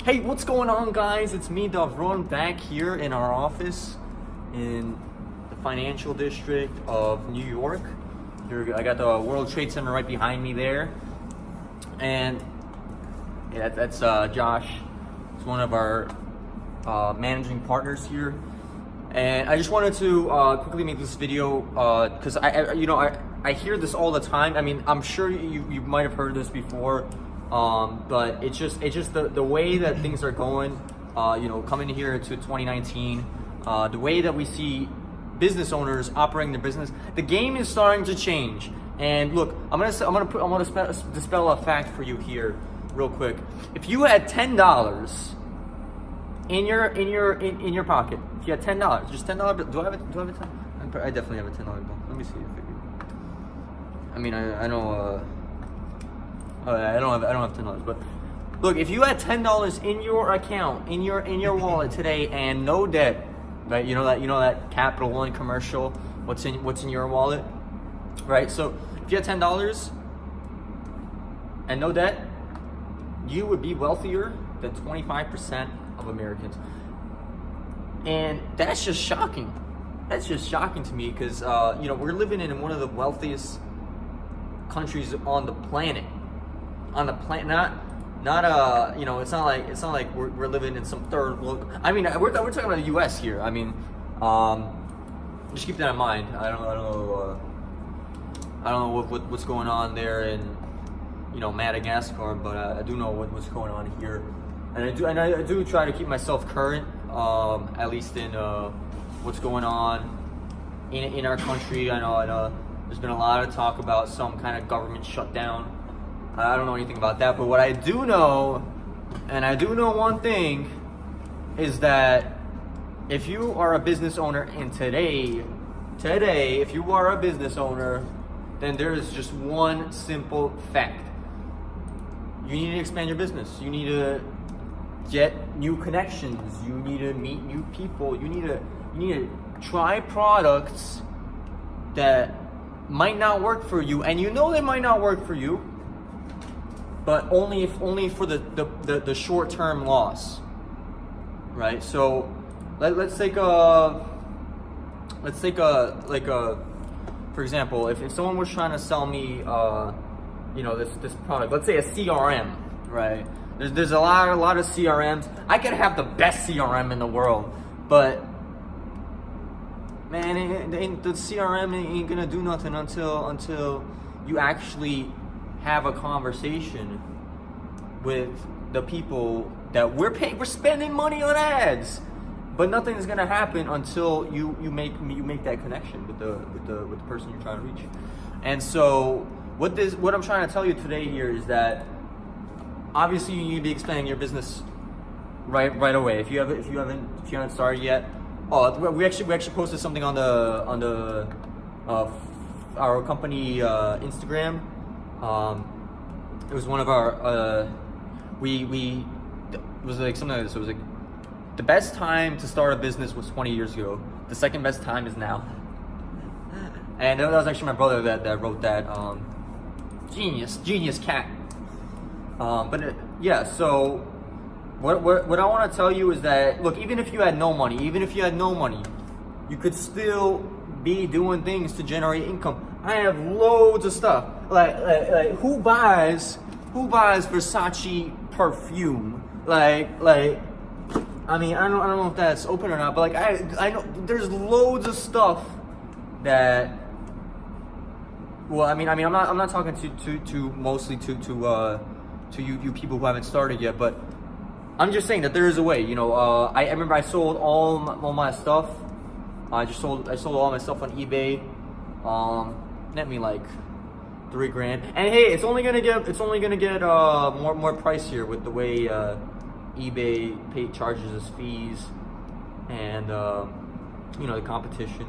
Hey, what's going on, guys? It's me, Davron, back here in our office in the financial district of New York. Here, I got the World Trade Center right behind me there. And yeah, that's Josh. It's one of our managing partners here. And I just wanted to quickly make this video because I hear this all the time. I mean, I'm sure you might have heard this before. But it's just the way that things are going, coming here to 2019, the way that we see business owners operating their business, the game is starting to change. And look, I'm gonna dispel a fact for you here, real quick. If you had $10 in your pocket, if you had $10, just $10, do I have a 10? I definitely have a $10 bill. Let me see. I mean, I know. I don't have $10, but look, if you had $10 in your account, in your wallet today, and no debt, right? You know that Capital One commercial. What's in your wallet, right? So if you had $10 and no debt, you would be wealthier than 25% of Americans, and that's just shocking. That's just shocking to me because we're living in one of the wealthiest countries on the planet. On the planet, it's not like we're living in some third world. I mean, we're talking about the U.S. here. I mean, just keep that in mind. I don't know what's going on there in Madagascar, but I do know what's going on here, and I do try to keep myself current, at least in what's going on in our country. I know there's been a lot of talk about some kind of government shutdown. I don't know anything about that, but what I do know, and I do know one thing, is that if you are a business owner, and today, if you are a business owner, then there is just one simple fact. You need to expand your business. You need to get new connections. You need to meet new people. You need to try products that might not work for you, and they might not work for you, but only for the short-term loss, right? So let's take for example, if someone was trying to sell me this product, let's say a CRM, right? There's a lot of CRMs. I could have the best CRM in the world, but man, the CRM ain't gonna do nothing until you actually have a conversation with the people that we're paying. We're spending money on ads, but nothing is gonna happen until you make that connection with the person you're trying to reach. And so what I'm trying to tell you today here is that obviously you need to be expanding your business right away. If you haven't started yet. We actually posted something on the our company Instagram. It was one of our it was like something like this. It was like the best time to start a business was 20 years ago. The second best time is now. And that was actually my brother that wrote that. Genius cat. So what I want to tell you is that, look, even if you had no money, you could still be doing things to generate income. I have loads of stuff. Like who buys Versace perfume? I mean, I don't know if that's open or not, but like I know there's loads of stuff that. Well, I mean, I'm not talking to mostly to you people who haven't started yet, but I'm just saying that there is a way. I remember I sold all my stuff. I sold all my stuff on eBay. Net me like $3,000. And hey, it's only gonna get more pricier with the way eBay charges us fees and the competition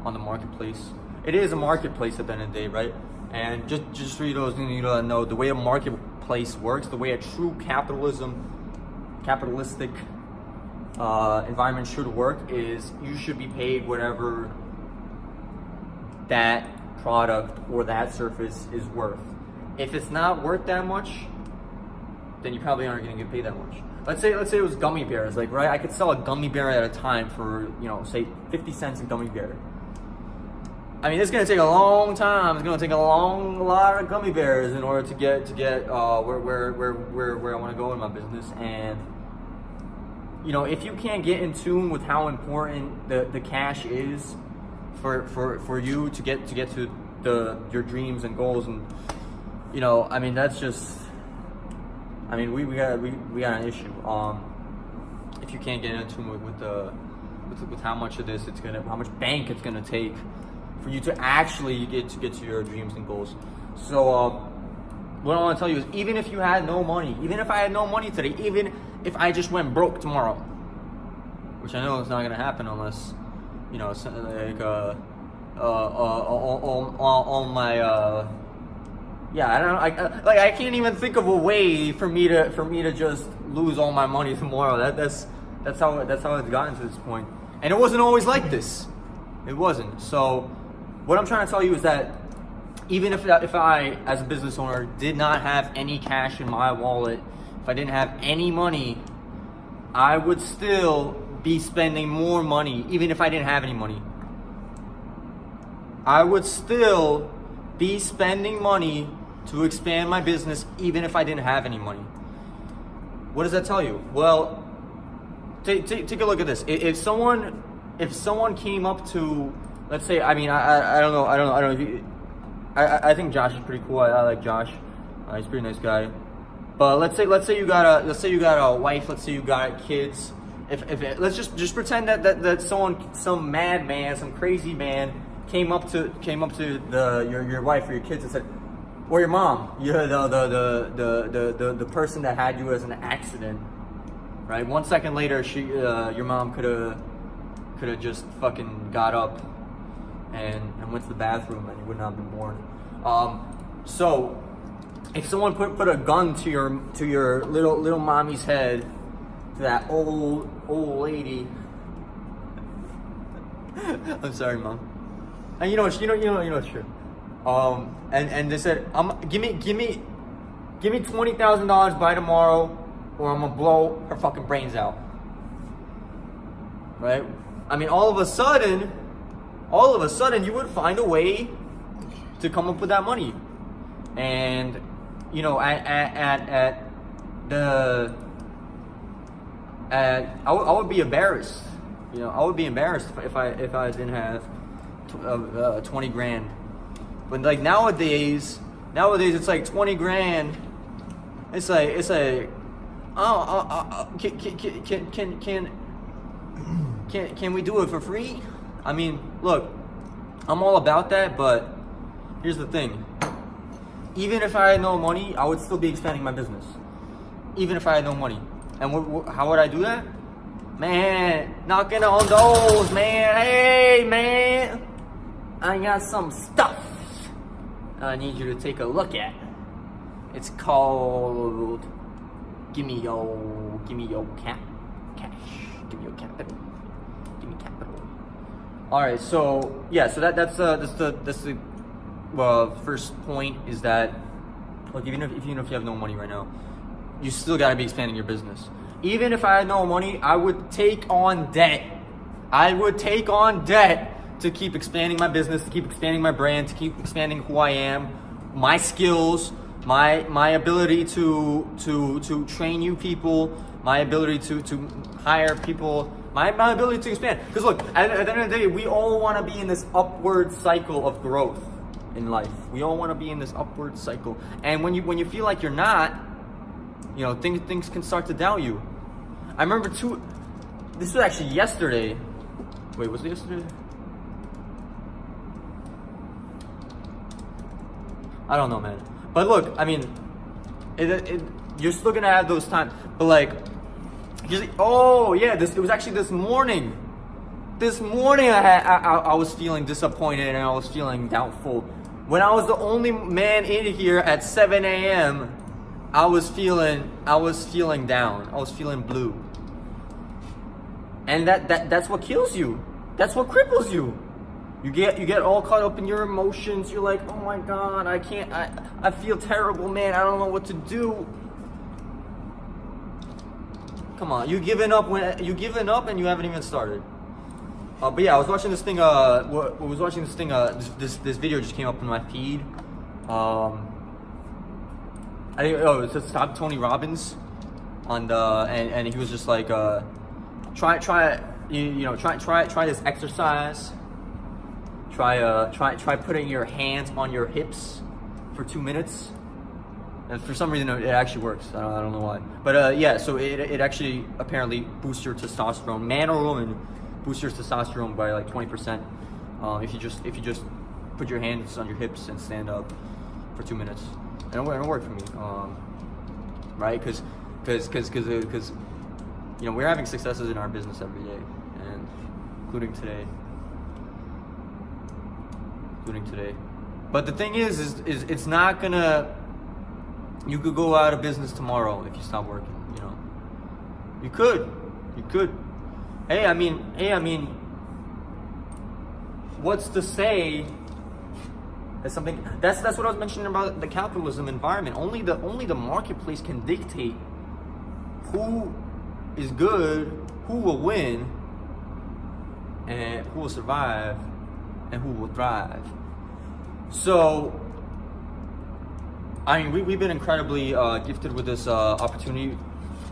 on the marketplace. It is a marketplace at the end of the day, right? And just for those know the way a marketplace works, the way a true capitalistic environment should work is you should be paid whatever that product or that service is worth. If it's not worth that much, then you probably aren't going to get paid that much. Let's say it was gummy bears, like, right? I could sell a gummy bear at a time for, you know, say 50 cents a gummy bear. I mean, it's going to take a long time. It's going to take a lot of gummy bears in order to get where I want to go in my business. And you know, if you can't get in tune with how important the cash is for you to get to your dreams and goals, and you know, I mean, that's just, I mean, we got an issue. If you can't get in tune with how much of this how much bank it's gonna take for you to actually get to your dreams and goals. So what I want to tell you is, even if you had no money, even if I had no money today, even if I just went broke tomorrow, which I know is not gonna happen unless, you know, like all my yeah, I don't know, I can't even think of a way for me to just lose all my money tomorrow. That's how it's gotten to this point, and it wasn't always like this. It wasn't. So what I'm trying to tell you is that even if I, as a business owner, did not have any cash in my wallet, if I didn't have any money, I would still be spending more money, even if I didn't have any money. I would still be spending money to expand my business, even if I didn't have any money. What does that tell you? Well, take a look at this. If someone came up to, let's say, I mean, I don't know if you, I think Josh is pretty cool. I like Josh. He's a pretty nice guy. But let's say you got a wife. Let's say you got kids. Let's just pretend that some madman, some crazy man came up to your wife or your kids and said, or your mom, the person that had you as an accident, right? 1 second later, your mom could have just fucking got up and went to the bathroom, and you would not have been born. So if someone put a gun to your little mommy's head, to that old lady, I'm sorry, Mom. And you know it's true. And they said, give me $20,000 by tomorrow, or I'm gonna blow her fucking brains out. Right? I mean, all of a sudden, you would find a way to come up with that money. And you know, I would be embarrassed. You know, I would be embarrassed if I didn't have 20 grand. But like nowadays it's like 20 grand. It's like can we do it for free? I mean, look, I'm all about that, but here's the thing. Even if I had no money, I would still be expanding my business. Even if I had no money. And how would I do that? Man, knocking on doors, man. Hey, man, I got some stuff I need you to take a look at. It's called Give me your cash. Give me your capital. Give me capital. All right, so yeah, so that's the first point is that, look, even if you have no money right now, you still got to be expanding your business. Even if I had no money, I would take on debt. To keep expanding my business, to keep expanding my brand, to keep expanding who I am, my skills, my ability to train you people, my ability to hire people, my ability to expand. Because look, at the end of the day, we all want to be in this upward cycle of growth in life. We all want to be in this upward cycle. And when you feel like you're not, you know, things can start to doubt you. I remember this was actually yesterday. Wait, was it yesterday? I don't know, man. But look, I mean, you're still gonna have those times. But like, oh yeah, it was actually this morning. This morning I was feeling disappointed and I was feeling doubtful. When I was the only man in here at 7 a.m., I was feeling down. I was feeling blue. And that's what kills you. That's what cripples you. You get all caught up in your emotions. You're like, oh my God, I feel terrible, man. I don't know what to do. Come on, you giving up and you haven't even started. But yeah, I was watching this thing. This video just came up in my feed. It's just Stop Tony Robbins, and he was just like, try this exercise. Try putting your hands on your hips for 2 minutes. And for some reason, it actually works. I don't know why. But yeah, so it actually apparently boosts your testosterone. Man or woman, boosts your testosterone by like 20%. If you just put your hands on your hips and stand up for 2 minutes. And it'll work for me, right? Because we're having successes in our business every day, and including today. But the thing is it's not gonna. You could go out of business tomorrow if you stop working. You could. Hey, I mean, what's to say? That's something. That's what I was mentioning about the capitalism environment. Only the marketplace can dictate who is good, who will win, and who will survive, and who will thrive. So, I mean, we've been incredibly gifted with this opportunity,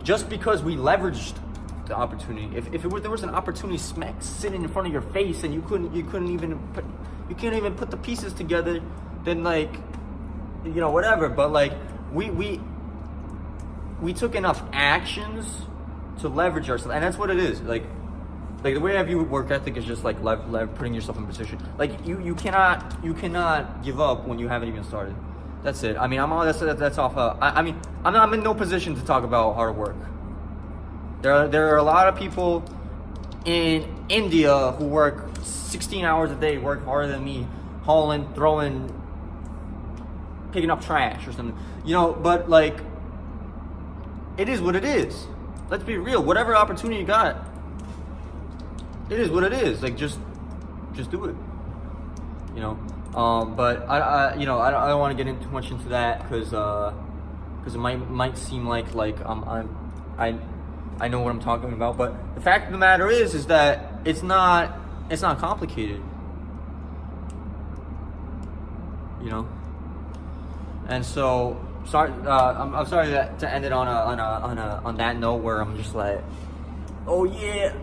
just because we leveraged the opportunity. If there was an opportunity smack sitting in front of your face and you couldn't even put the pieces together, then whatever. But we took enough actions to leverage ourselves, and that's what it is. Like the way I view work ethic is just like putting yourself in position. You cannot give up when you haven't even started. That's it. I mean, that's off. I'm in no position to talk about hard work. There are a lot of people in India who work 16 hours a day, work harder than me, hauling, throwing, picking up trash or something. But it is what it is. Let's be real. Whatever opportunity you got, it is what it is. Just do it. But I don't want to get too much into that because it might seem like I know what I'm talking about. But the fact of the matter is that it's not complicated. And so sorry. I'm sorry to end it on that note where I'm just like, oh yeah,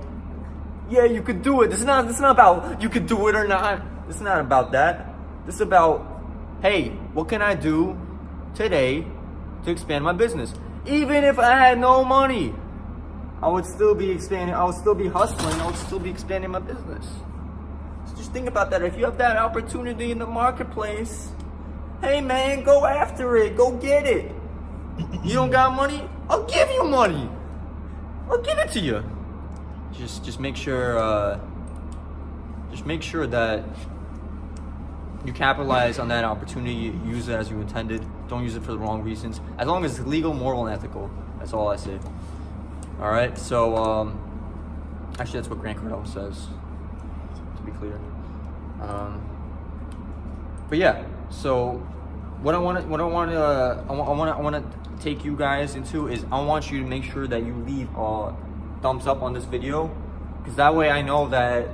you could do it. This is not about you could do it or not. It's not about that. This is about, hey, what can I do today to expand my business? Even if I had no money, I would still be expanding. I would still be hustling. I would still be expanding my business. So just think about that. If you have that opportunity in the marketplace, hey man, go after it. Go get it. You don't got money? I'll give you money. I'll give it to you. Just make sure. Just make sure that you capitalize on that opportunity. Use it as you intended. Don't use it for the wrong reasons. As long as it's legal, moral, and ethical. That's all I say. All right. So, actually, that's what Grant Cardone says. To be clear. But yeah. So, what I want to take you guys into is I want you to make sure that you leave a thumbs up on this video, because that way I know that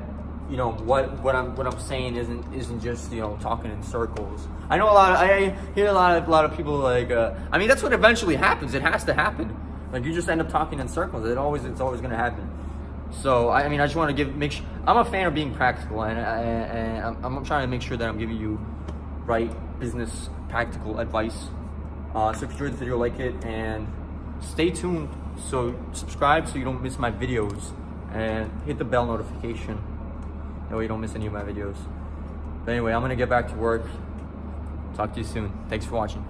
what I'm saying isn't just talking in circles. I know I hear a lot of people I mean, that's what eventually happens. It has to happen. You just end up talking in circles. It's always gonna happen. So I mean, I just want to make sure. I'm a fan of being practical, and I'm trying to make sure that I'm giving you right business practical advice. So if you enjoyed the video, like it and stay tuned. So subscribe so you don't miss my videos, and hit the bell notification. That way you don't miss any of my videos. But anyway, I'm gonna get back to work. Talk to you soon. Thanks for watching.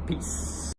Peace.